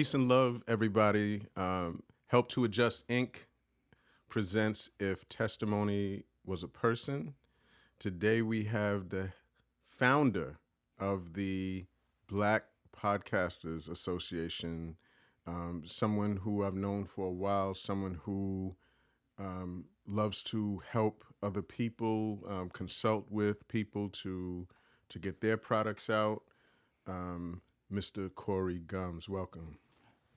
Peace and love, everybody. Help to Adjust Inc. presents If Testimony Was a Person. Today we have the founder of the Black Podcasters Association, someone who I've known for a while, someone who loves to help other people, consult with people to get their products out. Mr. Corey Gumbs, welcome.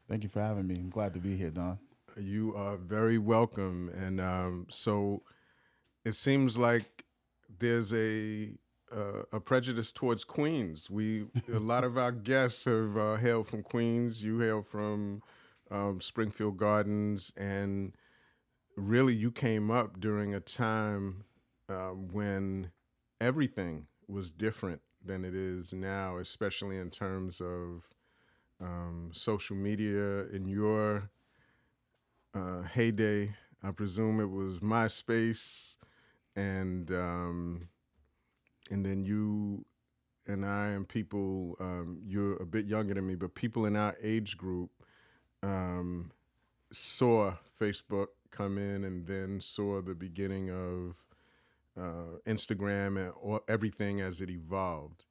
Thank you for having me. I'm glad to be here, Don. You are very welcome. And so it seems like there's a prejudice towards Queens. A lot of our guests have hailed from Queens. You hail from Springfield Gardens, and really you came up during a time when everything was different than it is now, especially in terms of social media. In your heyday, I presume it was MySpace, and then you and I and people, you're a bit younger than me, but people in our age group saw Facebook come in and then saw the beginning of Instagram and everything as it evolved.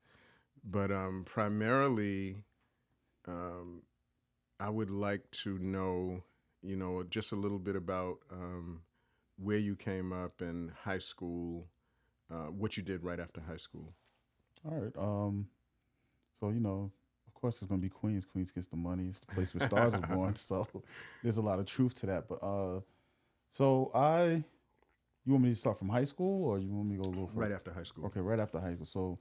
But primarily, I would like to know, just a little bit about where you came up in high school, what you did right after high school. All right. Of course, it's gonna be Queens. Queens gets the money. It's the place where stars are born. So there's a lot of truth to that. But so I, you want me to start from high school, or you want me to go a little further? Right after high school. Okay, right after high school. So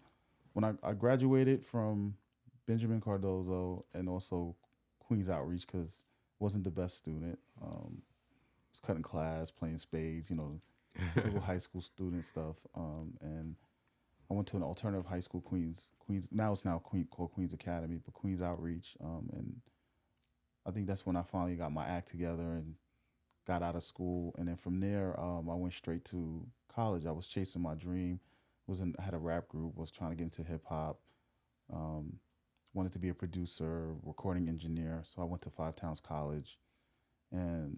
when I graduated from Benjamin Cardozo and also Queens Outreach, because wasn't the best student. Was cutting class, playing spades, typical high school student stuff. And I went to an alternative high school, Queens. Now it's called Queens Academy, but Queens Outreach. And I think that's when I finally got my act together and got out of school. And then from there, I went straight to college. I was chasing my dream. I had a rap group. Was trying to get into hip hop. Um, Wanted to be a producer, recording engineer. So I went to Five Towns College, and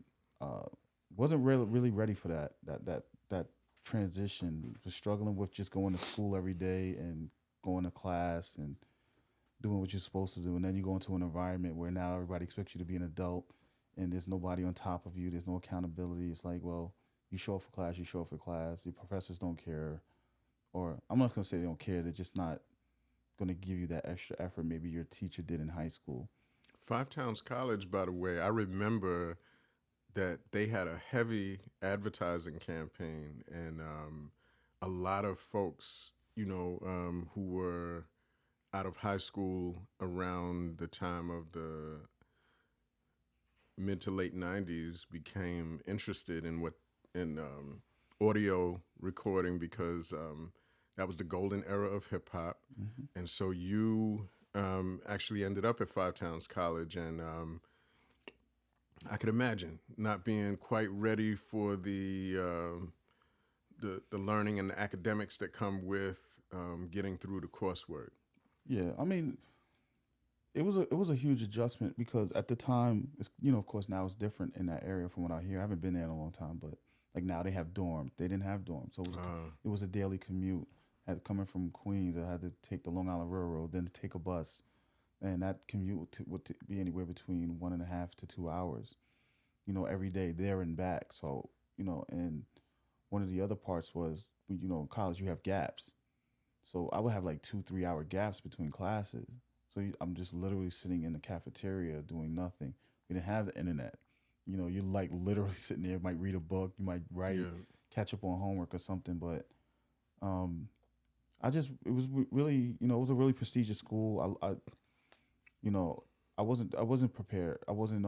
wasn't really ready for that transition. Was struggling with just going to school every day and going to class and doing what you're supposed to do, and then you go into an environment where now everybody expects you to be an adult, and there's nobody on top of you. There's no accountability. It's like, well, you show up for class, you show up for class. Your professors don't care, or I'm not gonna say they don't care. They're just not gonna give you that extra effort maybe your teacher did in high school. Five Towns College, by the way, I remember that they had a heavy advertising campaign, and a lot of folks, who were out of high school around the time of the mid to late '90s became interested in audio recording because that was the golden era of hip hop, and so you actually ended up at Five Towns College, and I could imagine not being quite ready for the learning and the academics that come with getting through the coursework. Yeah, I mean, it was a huge adjustment because at the time, of course now it's different in that area from what I hear. I haven't been there in a long time, but like now they have dorms. They didn't have dorms, so it was a daily commute. Coming from Queens, I had to take the Long Island Railroad, then to take a bus, and that commute would be anywhere between 1.5 to 2 hours. Every day there and back. So and one of the other parts was in college you have gaps. So I would have like 2 3 hour gaps between classes. So I'm just literally sitting in the cafeteria doing nothing. We didn't have the internet. You're like literally sitting there. Might read a book. You might write, Yeah. catch up on homework or something. But um, it was really, it was a really prestigious school. You know, I wasn't prepared. I wasn't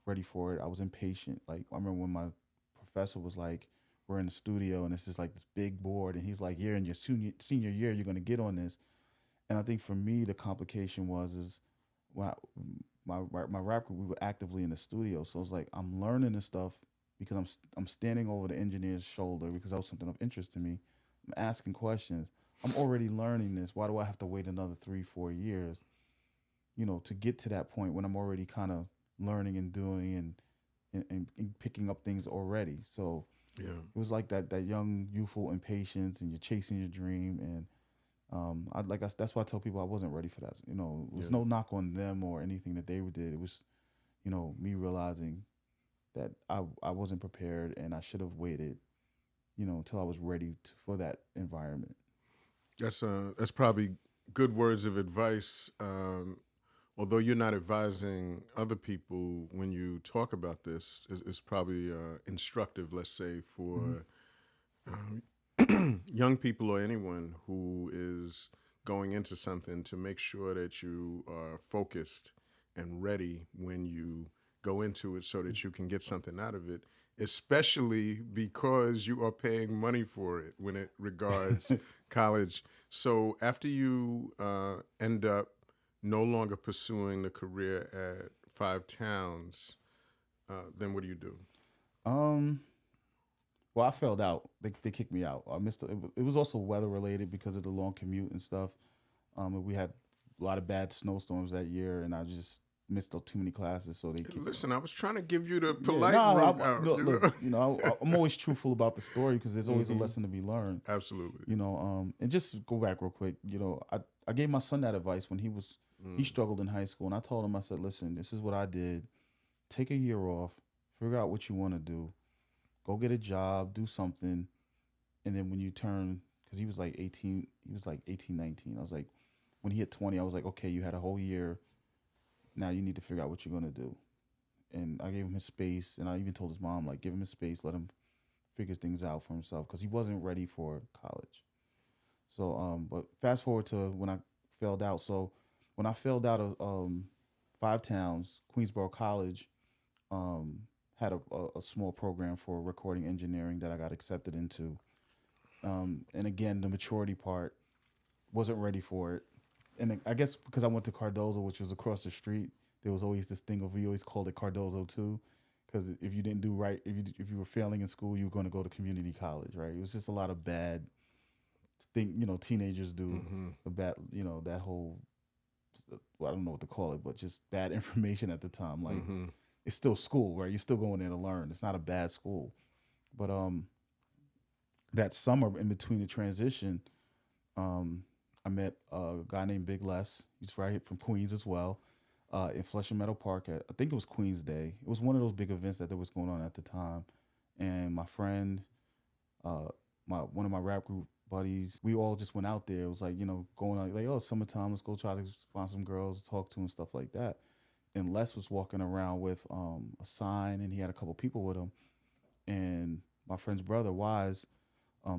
ready for it. I was impatient. Like I remember when my professor was like, "We're in the studio and it's just like this big board," and he's like, "You're in your senior year. You're gonna get on this." And I think for me the complication was is when my rap group we were actively in the studio, so it's like I'm learning this stuff because I'm standing over the engineer's shoulder because that was something of interest to me. I'm asking questions. I'm already learning this. Why do I have to wait another 3 4 years? to get to that point when I'm already kind of learning and doing and picking up things already. So Yeah. it was like that young youthful impatience, and you're chasing your dream. And that's why I tell people I wasn't ready for that. It was Yeah. no knock on them or anything that they did. It was me realizing that I wasn't prepared, and I should have waited until I was ready for that environment. That's probably good words of advice. Although you're not advising other people when you talk about this, it's probably instructive. Let's say Mm-hmm. for young people or anyone who is going into something, to make sure that you are focused and ready when you go into it, so that you can get something out of it, especially because you are paying money for it when it regards college. So after you end up no longer pursuing the career at Five Towns, then what do you do? um, well, I failed out. They kicked me out. I missed. It was also weather related because of the long commute and stuff. And we had a lot of bad snowstorms that year, and I just missed too many classes, so they kicked. Listen, I was trying to give you the Yeah, no, polite route out. look, look, I'm always truthful about the story because there's always a Hmm. lesson to be learned. Absolutely. And just go back real quick. I gave my son that advice when he Mm. struggled in high school, and I told him, I said, listen, this is what I did. Take a year off, figure out what you want to do, go get a job, do something, and then when you turn, because he was like 18, he was like 18, 19. I was like, when he hit 20, I was like, okay, you had a whole year. Now you need to figure out what you're gonna do. And I gave him his space, and I even told his mom, like, give him his space, let him figure things out for himself, because he wasn't ready for college. So, but fast forward to when I failed out. So, when I failed out of Five Towns, Queensborough College had a small program for recording engineering that I got accepted into. And again, the maturity part, wasn't ready for it. And I guess because I went to Cardozo, which was across the street, there was always this thing of, we always called it Cardozo too, because if you didn't do right, if you were failing in school, you were going to go to community college, right? It was just a lot of bad thing, teenagers do, Mm-hmm. the bad, that whole, well, I don't know what to call it, but just bad information at the time. Like, Mm-hmm. it's still school, right? You're still going there to learn. It's not a bad school. But that summer in between the transition, I met a guy named Big Les. He's right here from Queens as well, in Flushing Meadow Park. I think it was Queens Day. It was one of those big events that there was going on at the time. And my friend, uh, my one of my rap group buddies, we all just went out there. It was like, going on like, oh, summertime, let's go try to find some girls to talk to and stuff like that. And Les was walking around with a sign, and he had a couple people with him. And my friend's brother, Wise,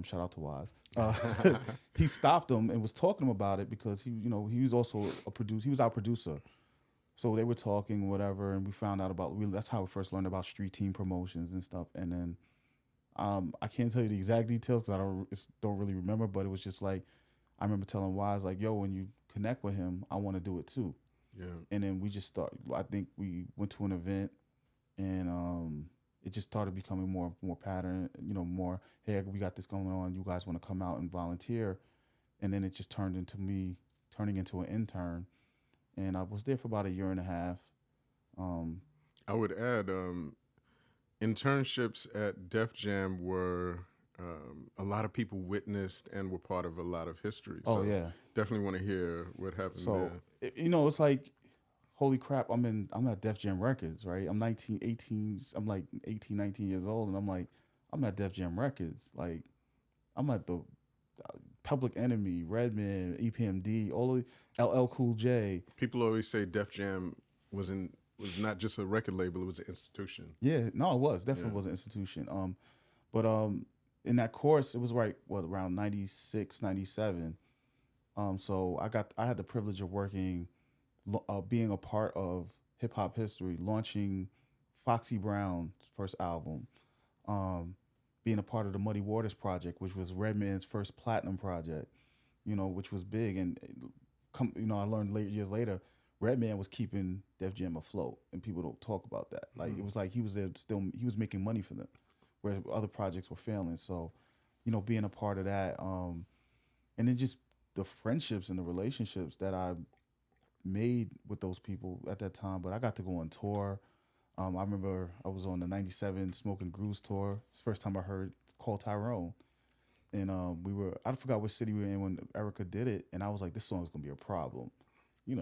shout out to Wise. He stopped him and was talking to him about it because he was also a producer. He was our producer, so they were talking whatever, and we found out about. That's how we first learned about street team promotions and stuff. And then I can't tell you the exact details because I don't really remember, but it was just like I remember telling Wise like, "Yo, when you connect with him, I want to do it too." Yeah. And then we just started. I think we went to an event, and it just started becoming more pattern. More, hey, we got this going on. You guys want to come out and volunteer? And then it just turned into me turning into an intern, and I was there for about a year and a half. Um, I would add, internships at Def Jam were, a lot of people witnessed and were part of a lot of history. oh So yeah, definitely want to hear what happened so there. it's like, holy crap, I'm at Def Jam Records, right? I'm 19, 18. I'm like 18, 19 years old, and I'm like, I'm at Def Jam Records. Like, I'm at the Public Enemy, Redman, EPMD, all of LL Cool J. People always say Def Jam was not just a record label; it was an institution. Yeah, no, it was Yeah. definitely was an institution. But in that course, it was around 96, 97. So I had the privilege of working, being a part of hip hop history, launching Foxy Brown's first album, um, being a part of the Muddy Waters project, which was Redman's first platinum project, which was big. And I learned years later, Redman was keeping Def Jam afloat, and people don't talk about that. Like, it Mm. was like he was there still, he was making money for them, whereas other projects were failing. So, being a part of that, and then just the friendships and the relationships that I made with those people at that time, but I got to go on tour. I remember I was on the '97 Smoking Grooves tour. It's the first time I heard Call Tyrone, and we were I forgot which city we were in when Erica did it, and I was like, this song is gonna be a problem.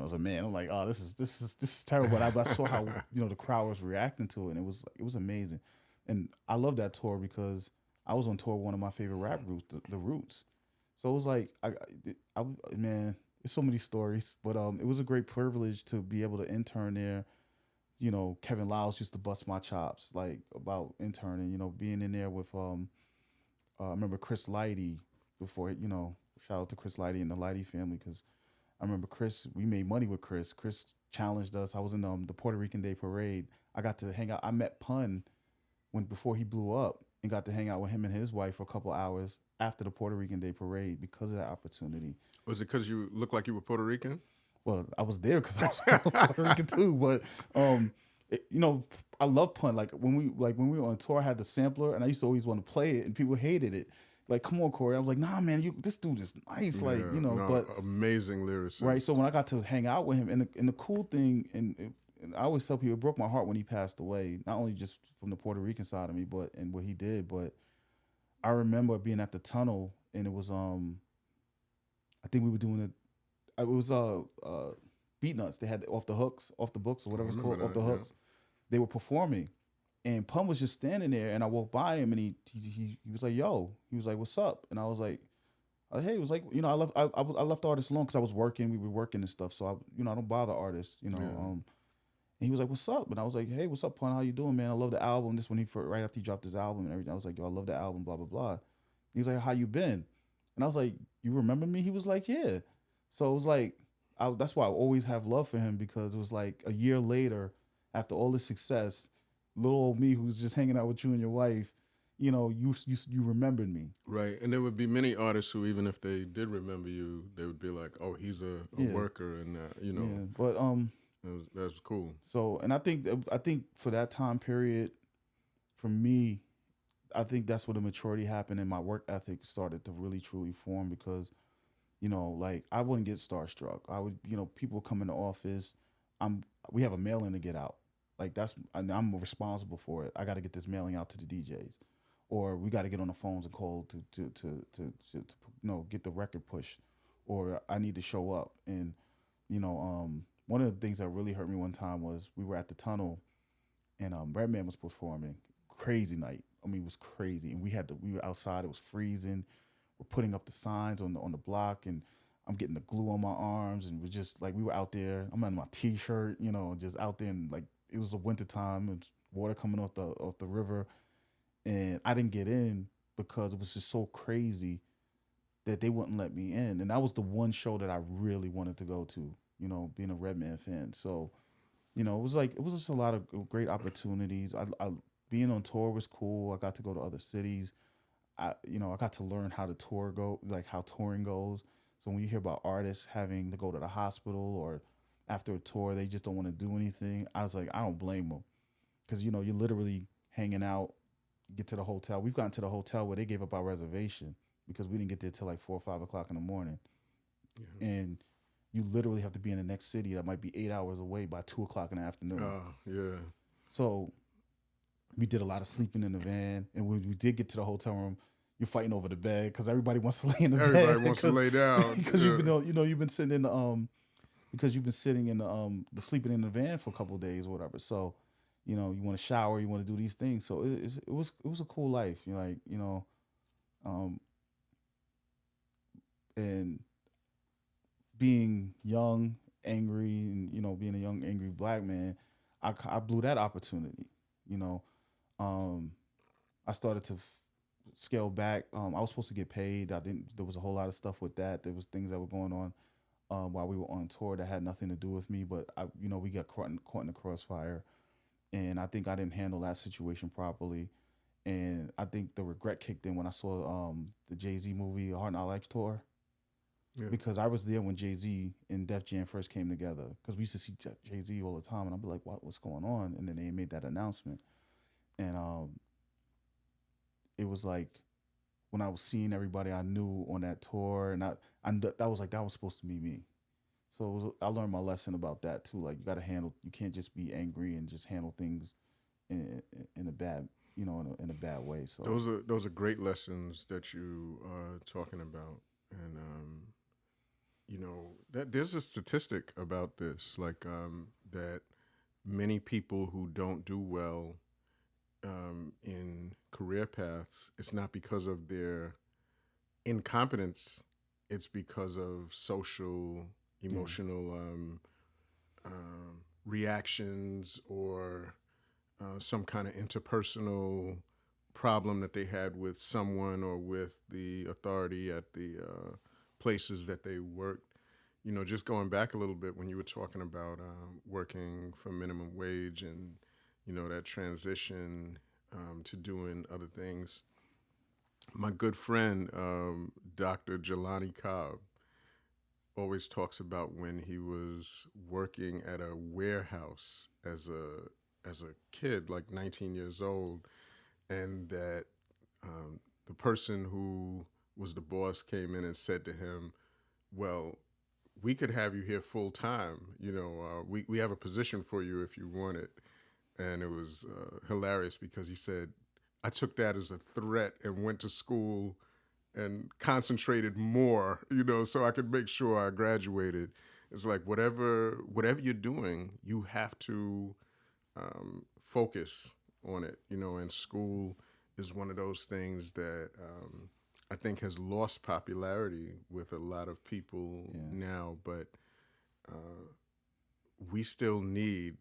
As a man, I'm like, oh, this is terrible. But I saw how the crowd was reacting to it, and it was amazing, and I love that tour because I was on tour with one of my favorite rap groups, the Roots. So it was like man, it's so many stories, but it was a great privilege to be able to intern there. Kevin Lyles used to bust my chops like about interning. Being in there with I remember Chris Lighty before. Shout out to Chris Lighty and the Lighty family because I remember Chris. We made money with Chris. Chris challenged us. I was in the Puerto Rican Day Parade. I got to hang out. I met Pun before he blew up and got to hang out with him and his wife for a couple hours after the Puerto Rican Day Parade because of that opportunity. Was it because you looked like you were Puerto Rican? Well, I was there because I was Puerto Rican too. But I love Pun. Like when we were on tour, I had the sampler, and I used to always want to play it, and people hated it. Like, come on, Corey. I was like, nah, man, this dude is nice. Like, no, but amazing lyricist. right. So when I got to hang out with him, and the cool thing, and I always tell people, it broke my heart when he passed away. Not only just from the Puerto Rican side of me, but and what he did, but I remember being at the tunnel, and it was I think we were doing it. It was Beat Nuts. They had off the hooks, off the books, or whatever it's called, off the hooks. They were performing, and Pun was just standing there, and I walked by him, and he was like, "Yo," he was like, "What's up?" And I was like, "Hey," he was like, I left artists alone because I was working. We were working and stuff, so I don't bother artists, And he was like, "What's up?" And I was like, "Hey, what's up, Pun? How you doing, man? I love the album." This when right after he dropped his album and everything. I was like, "Yo, I love the album." Blah blah blah. He was like, "How you been?" And I was like, "You remember me?" He was like, "Yeah." So it was like, that's why I always have love for him because it was like a year later, after all this success, little old me who's just hanging out with you and your wife, you remembered me. Right, and there would be many artists who, even if they did remember you, they would be like, "Oh, he's a worker," and Yeah, but that's cool. So, and I think for that time period, for me, I think that's where the maturity happened and my work ethic started to really truly form because like I wouldn't get starstruck. I would, people come in the office. We have a mailing to get out. Like I'm responsible for it. I got to get this mailing out to the DJs, or we got to get on the phones and call to get the record pushed, or I need to show up. And one of the things that really hurt me one time was we were at the tunnel, and Redman was performing. Crazy night. I mean, it was crazy, and we were outside. It was freezing. We're putting up the signs on the block, and I'm getting the glue on my arms, and we're just like we were out there. I'm in my t-shirt, just out there, and like it was the winter time, and water coming off the river, and I didn't get in because it was just so crazy that they wouldn't let me in, and that was the one show that I really wanted to go to, being a Redman fan. So, it was just a lot of great opportunities. I being on tour was cool. I got to go to other cities. I got to learn how to tour go, like how touring goes. So when you hear about artists having to go to the hospital or after a tour, they just don't want to do anything. I was like, I don't blame them because you're literally hanging out. Get to the hotel. We've gotten to the hotel where they gave up our reservation because we didn't get there till like 4 or 5 o'clock in the morning, and you literally have to be in the next city that might be 8 hours away by 2 o'clock in the afternoon. Yeah. So we did a lot of sleeping in the van, and when we did get to the hotel room, you're fighting over the bed because everybody wants to lay in the bed. Everybody wants to lay down because you've been sitting in the because you've been sitting in the sleeping in the van for a couple of days or whatever. So you want to shower, you want to do these things. So it was a cool life, and being young, angry, and being a young, angry black man, I blew that opportunity. You know, I started to scale back. I was supposed to get paid. I didn't. There was a whole lot of stuff with that. There was things that were going on while we were on tour that had nothing to do with me. But we got caught in the crossfire, and I think I didn't handle that situation properly. And I think the regret kicked in when I saw the Jay-Z movie, A Hard Knock Life tour. Yeah. Because I was there when Jay-Z and Def Jam first came together. Because we used to see Jay-Z all the time, and I'd be like, what's going on? And then they made that announcement. And it was like when I was seeing everybody I knew on that tour, and that was supposed to be me. So I learned my lesson about that too. Like you got to handle. You can't just be angry and just handle things in a bad, in a bad way. So Those are great lessons that you are talking about, and that there's a statistic about this, like that many people who don't do well in career paths, it's not because of their incompetence, it's because of social, yeah, emotional reactions or some kind of interpersonal problem that they had with someone or with the authority at the places that they worked. Just going back a little bit when you were talking about working for minimum wage and that transition to doing other things. My good friend, Dr. Jelani Cobb, always talks about when he was working at a warehouse as a kid, like 19 years old, and that the person who was the boss came in and said to him, "Well, we could have you here full time. We have a position for you if you want it." And it was hilarious because he said, "I took that as a threat and went to school and concentrated more, so I could make sure I graduated." It's like whatever you're doing, you have to focus on it, and school is one of those things that I think has lost popularity with a lot of people yeah, now, but we still need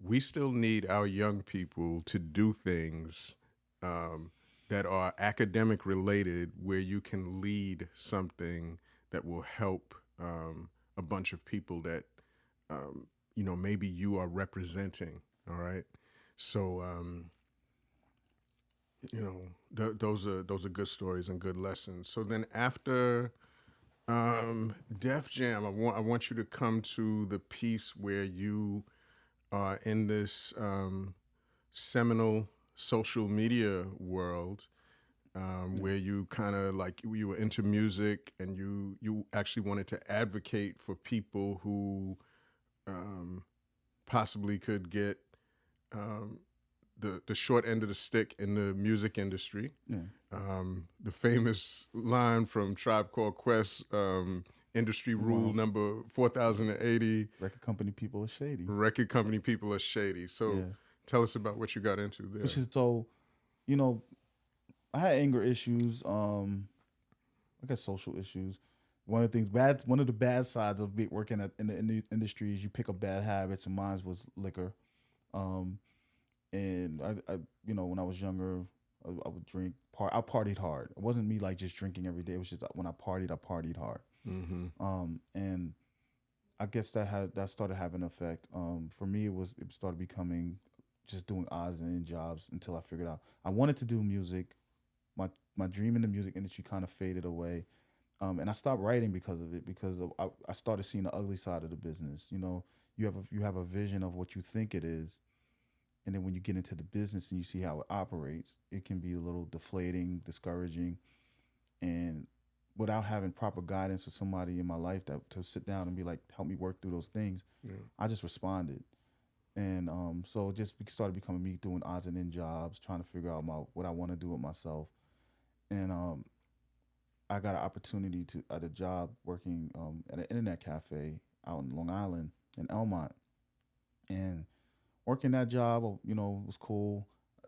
we still need our young people to do things um, that are academic related, where you can lead something that will help a bunch of people that maybe you are representing. All right, so those are good stories and good lessons. So then after Def Jam, I want you to come to the piece where you are in this seminal social media world, yeah. where you kind of like you were into music and you actually wanted to advocate for people who possibly could get um, the short end of the stick in the music industry. Yeah. The famous line from Tribe Called Quest, industry rule Well, number 4080, record company people are shady. record company people are shady. So Yeah. tell us about what you got into Which there. is so, you know, I had anger issues. I guess social issues. One of the bad sides of working in the industry is you pick up bad habits, and mine was liquor. Um, and when I was younger, I would drink. I partied hard. It wasn't me like just drinking every day. It was just when I partied hard. Mm-hmm. And I guess that started having an effect. For me, it started becoming just doing odds and end jobs until I figured out I wanted to do music. My dream in the music industry kind of faded away, and I stopped writing because of it. I started seeing the ugly side of the business. You have a vision of what you think it is, and then when you get into the business and you see how it operates, it can be a little deflating, discouraging, and without having proper guidance or somebody in my life that to sit down and be like, help me work through those things, Yeah. I just responded. And so it just started becoming me doing odds and end jobs, trying to figure out what I want to do with myself. And I got an opportunity to at a job working at an internet cafe out in Long Island in Elmont, and working that job, was cool.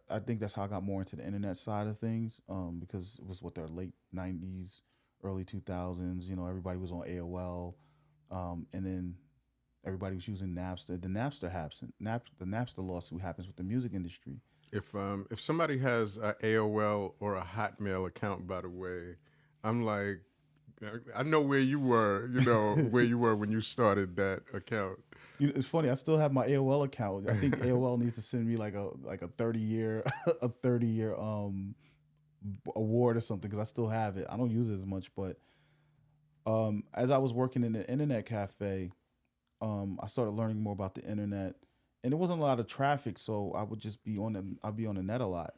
I think that's how I got more into the internet side of things, because it was what their late '90s, early 2000s. Everybody was on AOL, and then everybody was using Napster. The Napster lawsuit happens with the music industry. If somebody has a AOL or a Hotmail account, by the way, I'm like, I know where you were. Where you were when you started that account. It's funny. I still have my AOL account. I think AOL needs to send me like a 30 year a 30 year award or something because I still have it. I don't use it as much, but as I was working in the internet cafe, I started learning more about the internet, and there wasn't a lot of traffic, so I would just be I'd be on the net a lot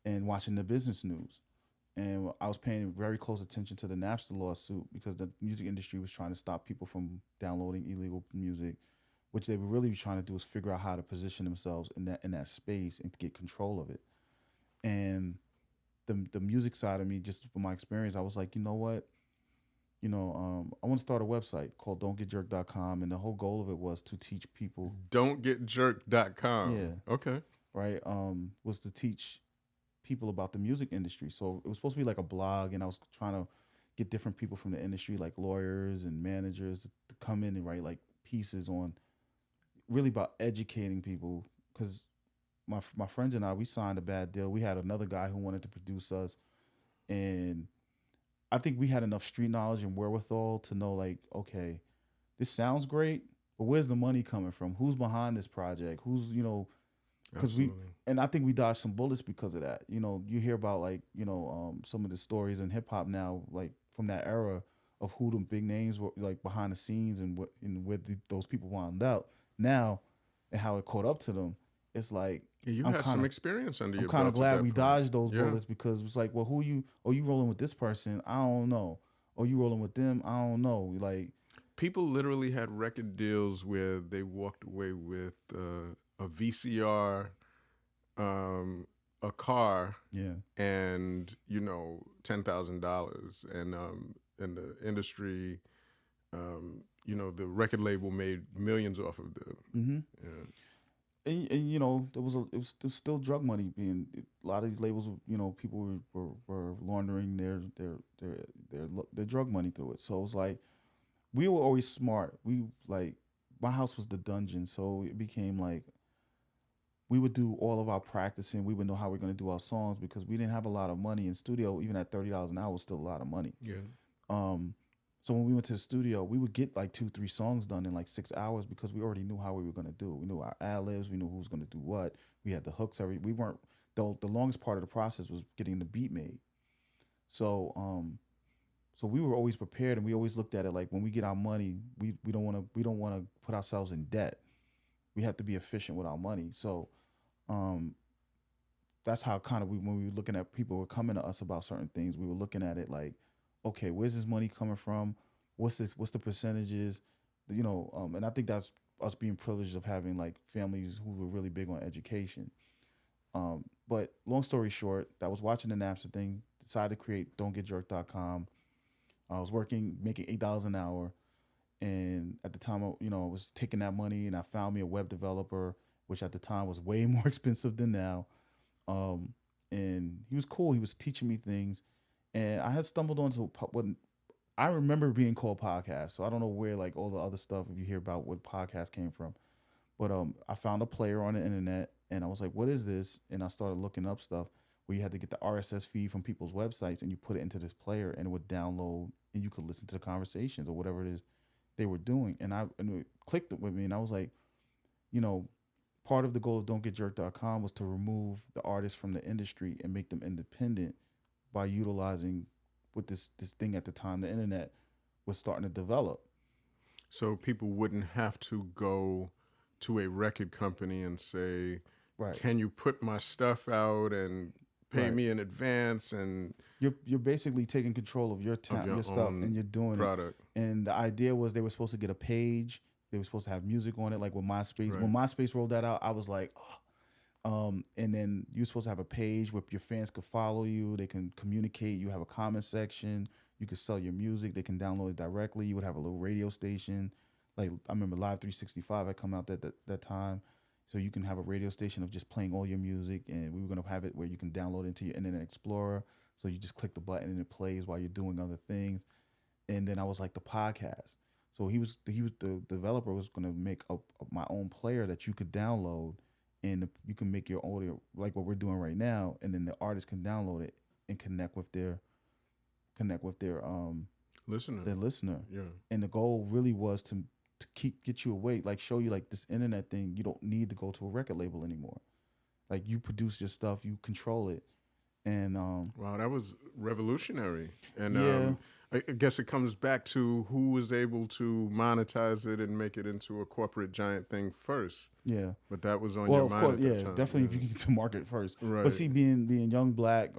and watching the business news. and I was paying very close attention to the Napster lawsuit because the music industry was trying to stop people from downloading illegal music. What they were really trying to do is figure out how to position themselves in that space and to get control of it. And the music side of me, just from my experience, I was like, you know what? I want to start a website called don'tgetjerked.com, and the whole goal of it was to teach people. Don'tgetjerked.com. Yeah. Okay. Right. Was to teach people about the music industry. So it was supposed to be like a blog, and I was trying to get different people from the industry, like lawyers and managers, to come in and write like pieces on really about educating people. Because my friends and I, we signed a bad deal. We had another guy who wanted to produce us, and I think we had enough street knowledge and wherewithal to know, like, okay, this sounds great, but where's the money coming from? Who's behind this project? Who's, because and I think we dodged some bullets because of that. You hear about like, some of the stories in hip hop now, like from that era of who the big names were like behind the scenes and where those people wound up now and how it caught up to them. It's like, yeah, you had some experience under your belt. I'm kind of glad we dodged those bullets because it's like, well, who you? Oh, you rolling with this person? I don't know. Oh, you rolling with them? I don't know. Like, people literally had record deals where they walked away with a VCR, a car, and $10,000, and in the industry, the record label made millions off of them. Mm-hmm. Yeah. And it was still drug money being a lot of these labels. People were laundering their drug money through it. So it was like we were always smart. We like my house was the dungeon, so it became like we would do all of our practicing. We would know how we're going to do our songs because we didn't have a lot of money in studio. Even at $30 an hour was still a lot of money. Yeah. So when we went to the studio, we would get like 2-3 songs done in like 6 hours because we already knew how we were going to do it. We knew our ad-libs. We knew who was going to do what. We had the hooks. We weren't, the longest part of the process was getting the beat made. So we were always prepared, and we always looked at it like when we get our money, we don't want to put ourselves in debt. We have to be efficient with our money. So that's how kind of when we were looking at people were coming to us about certain things, we were looking at it like, okay, where's this money coming from? What's the percentages? And I think that's us being privileged of having like families who were really big on education. But long story short, I was watching the Napster thing, decided to create don'tgetjerked.com. I was making $8 an hour. And at the time, I was taking that money and I found me a web developer, which at the time was way more expensive than now. And he was cool. He was teaching me things. And I had stumbled onto what I remember being called podcast. So I don't know where like all the other stuff, if you hear about what podcast came from. But I found a player on the internet and I was like, what is this? And I started looking up stuff where you had to get the RSS feed from people's websites and you put it into this player and it would download and you could listen to the conversations or whatever it is they were doing. And it clicked with me and I was like, part of the goal of don'tgetjerked.com was to remove the artists from the industry and make them independent by utilizing what this thing at the time the internet was starting to develop. So people wouldn't have to go to a record company and say, can you put my stuff out and pay me in advance? And you're basically taking control of your time, your stuff, and you're doing product. And the idea was they were supposed to get a page. They were supposed to have music on it, like with MySpace. Right. When MySpace rolled that out, I was like, and then you're supposed to have a page where your fans could follow you. They can communicate. You have a comment section. You could sell your music. They can download it directly. You would have a little radio station. Like I remember Live 365 had come out that time. So you can have a radio station of just playing all your music. And we were going to have it where you can download it into your Internet Explorer. So you just click the button and it plays while you're doing other things. And then I was like the podcast. So he was the developer was going to make my own player that you could download. And you can make your audio like what we're doing right now, and then the artist can download it and connect with their listener. Yeah. And the goal really was to get you away, like show you like this internet thing. You don't need to go to a record label anymore. Like you produce your stuff, you control it. And wow, that was revolutionary. And I guess it comes back to who was able to monetize it and make it into a corporate giant thing first. Yeah. But that was on your mind. Well, of course, definitely if you can get to market first. Right. But see, being young black,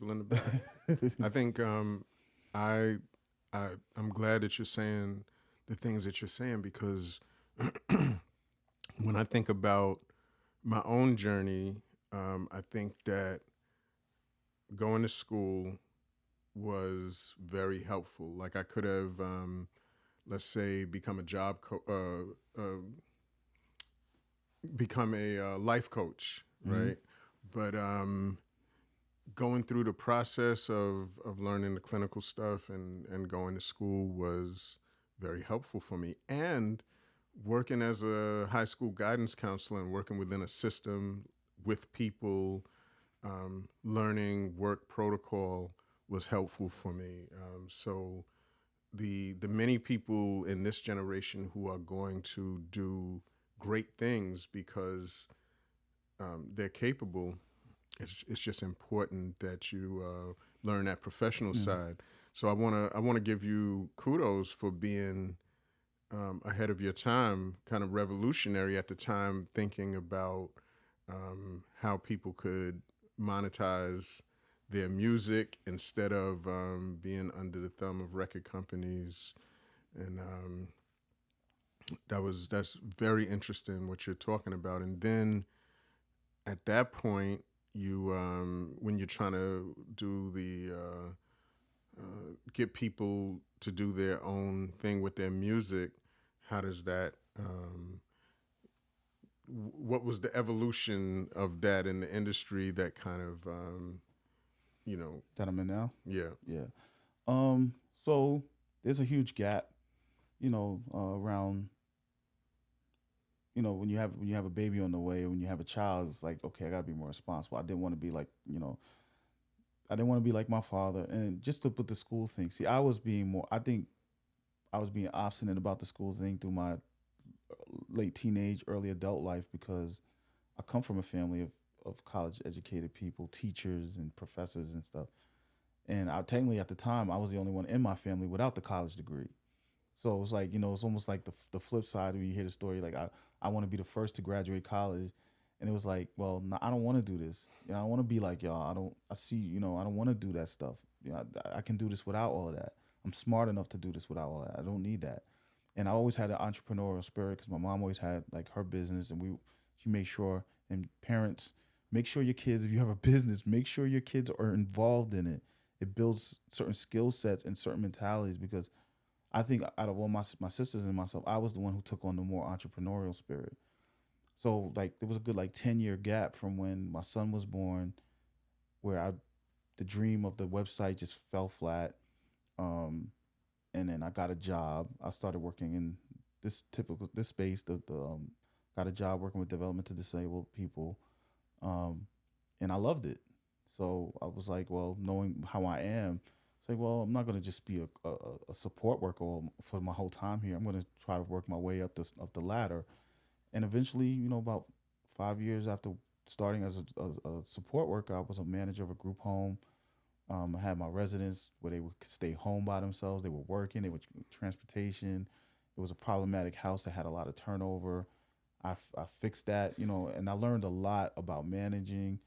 people in the back. I think I, I'm glad that you're saying the things that you're saying because when I think about my own journey, I think that going to school was very helpful. Like I could have, let's say, become a life coach, Mm-hmm. right? But going through the process of learning the clinical stuff and going to school was very helpful for me. And working as a high school guidance counselor and working within a system with people, learning work protocol was helpful for me. So the many people in this generation who are going to do great things because they're capable. It's just important that you learn that professional Yeah. side. So I wanna give you kudos for being ahead of your time, kind of revolutionary at the time, thinking about how people could monetize their music instead of being under the thumb of record companies. And that's very interesting what you're talking about. And then at that point, you when you're trying to do the get people to do their own thing with their music, how does that? What was the evolution of that in the industry that kind of you know That I'm in now. yeah Yeah. So there's a huge gap, around, when you have a baby on the way, when you have a child, it's like, okay, I gotta be more responsible. I didn't want to be like, I didn't want to be like my father. And just to put the school thing, see, I think I was being obstinate about the school thing through my late teenage, early adult life because I come from a family of college educated people, teachers and professors and stuff. And I technically at the time I was the only one in my family without the college degree. So it was like, it's almost like the flip side when you hear the story. Like I want to be the first to graduate college, and it was like, well, no, I don't want to do this. I don't want to be like y'all. I don't. I see. I don't want to do that stuff. I can do this without all of that. I'm smart enough to do this without all that. I don't need that. And I always had an entrepreneurial spirit because my mom always had like her business, and she made sure, and parents make sure your kids, if you have a business, make sure your kids are involved in it. It builds certain skill sets and certain mentalities because I think out of all my sisters and myself, I was the one who took on the more entrepreneurial spirit. So like there was a good like 10-year gap from when my son was born, where the dream of the website just fell flat. Um, and then I got a job. I started working in this space. Got a job working with development to disabled people, um, and I loved it. So I was like, well, knowing how I am, it's like, well, I'm not going to just be a support worker for my whole time here. I'm going to try to work my way up the ladder, and eventually, about 5 years after starting as a support worker, I was a manager of a group home. I had my residents where they would stay home by themselves. They were working. They were transportation. It was a problematic house that had a lot of turnover. I fixed that, and I learned a lot about managing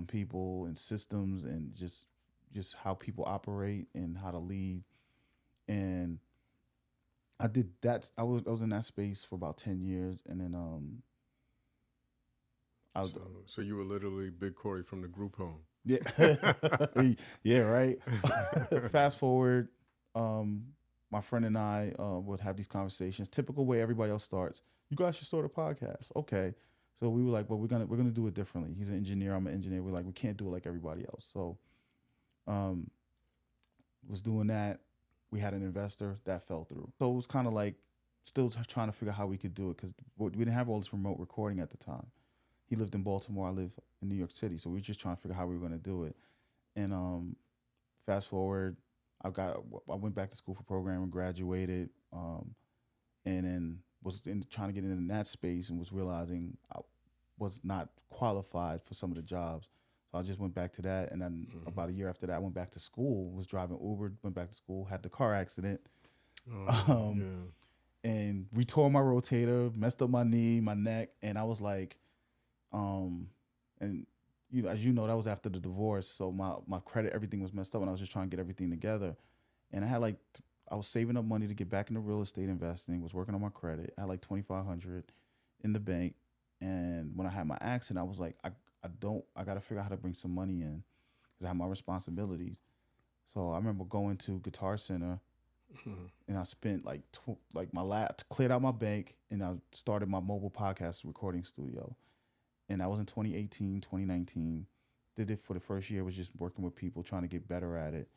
people and systems and just how people operate and how to lead. And I did that. I was in that space for about 10 years, and then I was so you were literally Big Corey from the group home. yeah yeah right. Fast forward, my friend and I would have these conversations. Typical way everybody else starts. You guys should start a podcast. Okay. So we were like, well, we're gonna do it differently. He's an engineer. I'm an engineer. We're like, we can't do it like everybody else. So, um, was doing that. We had an investor that fell through. So it was kind of like still trying to figure out how we could do it because we didn't have all this remote recording at the time. He lived in Baltimore. I live in New York City. So we were just trying to figure out how we were going to do it. And fast forward, I went back to school for programming, graduated, and then trying to get into that space and was realizing I was not qualified for some of the jobs. So I just went back to that, and then about a year after that, I went back to school. Was driving Uber, went back to school, had the car accident, um, Yeah. and retore my rotator, messed up my knee, my neck, and I was like, um, and as you know, that was after the divorce. So my credit, everything was messed up, and I was just trying to get everything together. And I had like, I was saving up money to get back into real estate investing. Was working on my credit. I had like 2,500 in the bank. And when I had my accident, I was like, I got to figure out how to bring some money in because I have my responsibilities. So I remember going to Guitar Center, and I spent like like my lap cleared out my bank, and I started my mobile podcast recording studio. And that was in 2018, 2019. Did it for the first year, was just working with people, trying to get better at it.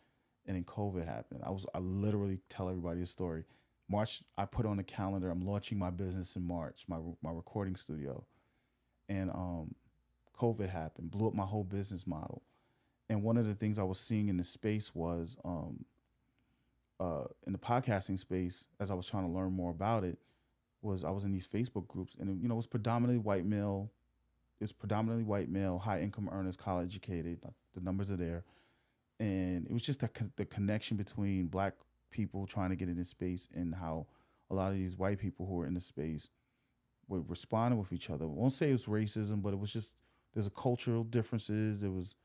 And then COVID happened. I literally tell everybody a story. March, I put on the calendar, I'm launching my business in March, my recording studio. And COVID happened, blew up my whole business model. And one of the things I was seeing in the space was in the podcasting space, as I was trying to learn more about it, was I was in these Facebook groups, and it was predominantly white male. It's predominantly white male, high income earners, college educated. The numbers are there, and it was just the connection between black people trying to get in this space and how a lot of these white people who were in the space were responding with each other. I won't say it was racism, but it was just there's a cultural differences. There was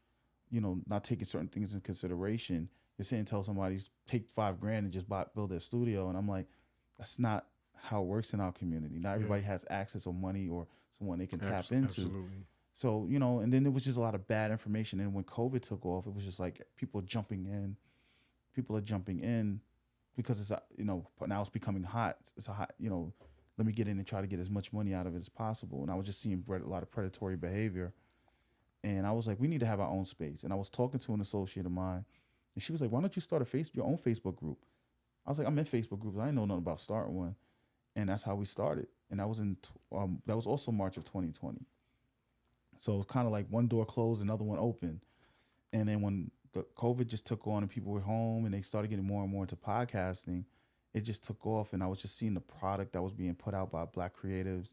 not taking certain things in consideration. You're saying tell somebody take 5 grand and just build their studio, and I'm like, that's not how it works in our community. Not everybody has access or money or someone they can tap into. Absolutely. So and then there was just a lot of bad information. And when COVID took off, it was just like people jumping in. People are jumping in because it's now it's becoming hot. It's a hot let me get in and try to get as much money out of it as possible. And I was just seeing a lot of predatory behavior. And I was like, we need to have our own space. And I was talking to an associate of mine, and she was like, why don't you start your own Facebook group? I was like, I'm in Facebook groups. I didn't know nothing about starting one. And that's how we started. And that was that was also March of 2020. So it was kind of like one door closed, another one open. And then when the COVID just took on and people were home and they started getting more and more into podcasting, it just took off. And I was just seeing the product that was being put out by black creatives,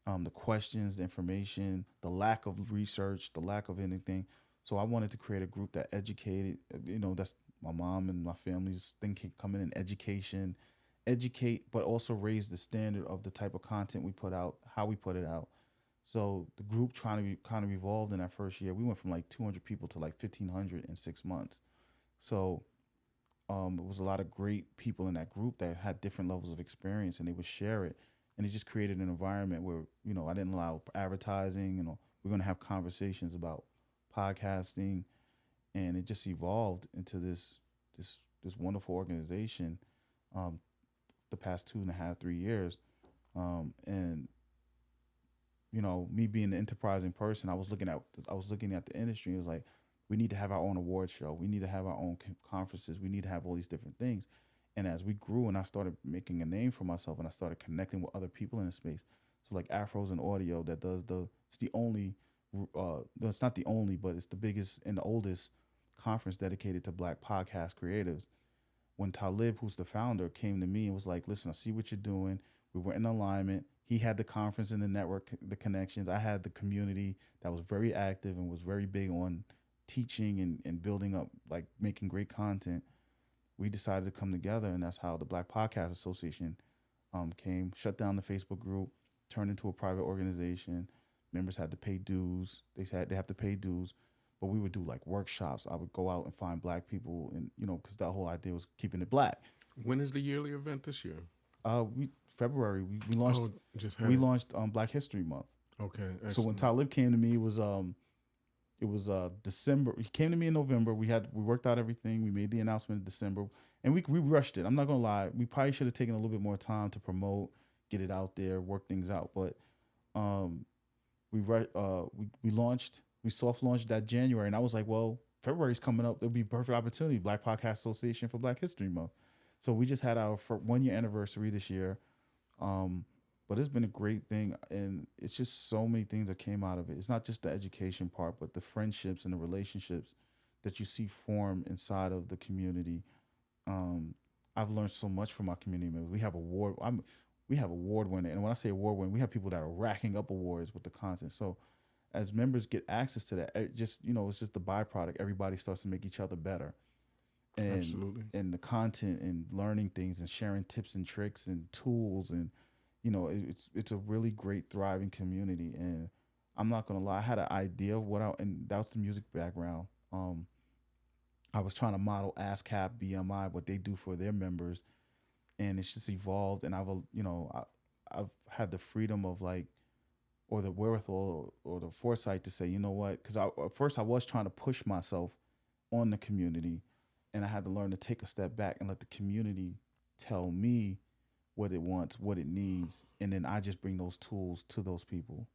the questions, the information, the lack of research, the lack of anything. So I wanted to create a group that educated, that's my mom and my family's thinking, coming in education, educate, but also raise the standard of the type of content we put out, how we put it out. So the group trying to be kind of evolved in that first year. We went from like 200 people to like 1,500 in 6 months. So it was a lot of great people in that group that had different levels of experience, and they would share it. And it just created an environment where, I didn't allow advertising. We're going to have conversations about podcasting, and it just evolved into this wonderful organization the past 2.5, 3 years. And me being an enterprising person, I was looking at the industry, and it was like, we need to have our own award show. We need to have our own conferences. We need to have all these different things. And as we grew and I started making a name for myself and I started connecting with other people in the space, so like Afros and Audio that does it's the only, no, it's not the only, but it's the biggest and the oldest conference dedicated to black podcast creatives. When Talib, who's the founder, came to me and was like, listen, I see what you're doing. We were in alignment. He had the conference and the network, the connections. I had the community that was very active and was very big on teaching and building up, like making great content. We decided to come together, and that's how the Black Podcast Association came, shut down the Facebook group, turned into a private organization. Members had to pay dues. They said they have to pay dues, but we would do like workshops. I would go out and find black people, and because the whole idea was keeping it black. When is the yearly event this year? February. We launched. Oh, we launched Black History Month. Okay. Excellent. So when Talib came to me, it was December. He came to me in November. We worked out everything. We made the announcement in December, and we rushed it. I'm not gonna lie. We probably should have taken a little bit more time to promote, get it out there, work things out. But we launched. We soft launched that January, and I was like, well, February's coming up. It'll be a perfect opportunity. Black Podcast Association for Black History Month. So we just had our 1 year anniversary this year. But it's been a great thing, and it's just so many things that came out of it. It's not just the education part, but the friendships and the relationships that you see form inside of the community. I've learned so much from our community members. We have award winning, and when I say award winning, we have people that are racking up awards with the content. So as members get access to that, it's just the byproduct. Everybody starts to make each other better. And, absolutely. And the content and learning things and sharing tips and tricks and tools, and it's a really great thriving community. And I'm not gonna lie, I had an idea of and that was the music background. I was trying to model ASCAP, BMI, what they do for their members, and it's just evolved. And I've had the freedom of like, or the wherewithal or the foresight to say, you know what? Because at first I was trying to push myself on the community, and I had to learn to take a step back and let the community tell me what it wants, what it needs, and then I just bring those tools to those people.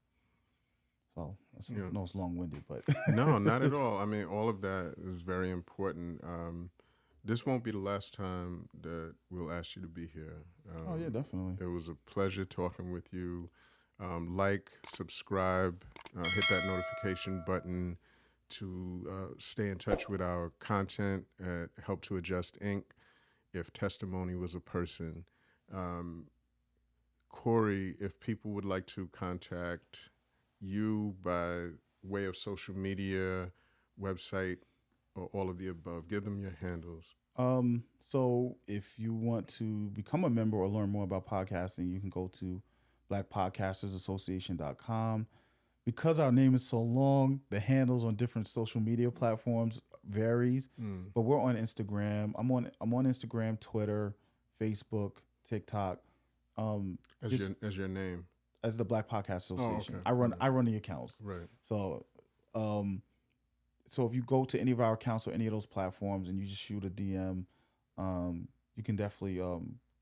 So Yeah. I know it's long winded, but No, not at all. I mean, all of that is very important. This won't be the last time that we'll ask you to be here. Oh yeah, definitely. It was a pleasure talking with you. Like, subscribe, hit that notification button to stay in touch with our content at Help to Adjust Inc. If testimony was a person. Corey, if people would like to contact you by way of social media, website, or all of the above, give them your handles. So if you want to become a member or learn more about podcasting, you can go to blackpodcastersassociation.com. Because our name is so long, the handles on different social media platforms varies. But we're on Instagram. I'm on Instagram, Twitter, Facebook, TikTok. As your name. As the Black Podcast Association. Okay. I run the accounts. Right. So so if you go to any of our accounts or any of those platforms and you just shoot a DM, you can definitely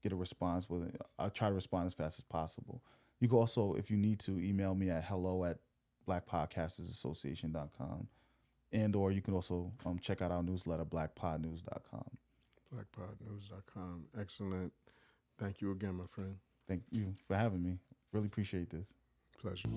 get a response with it. I'll try to respond as fast as possible. You can also, if you need to, email me at hello@blackpodcastersassociation.com. And or you can also check out our newsletter, blackpodnews.com. Blackpodnews.com. Excellent. Thank you again, my friend. Thank you for having me. Really appreciate this. Pleasure.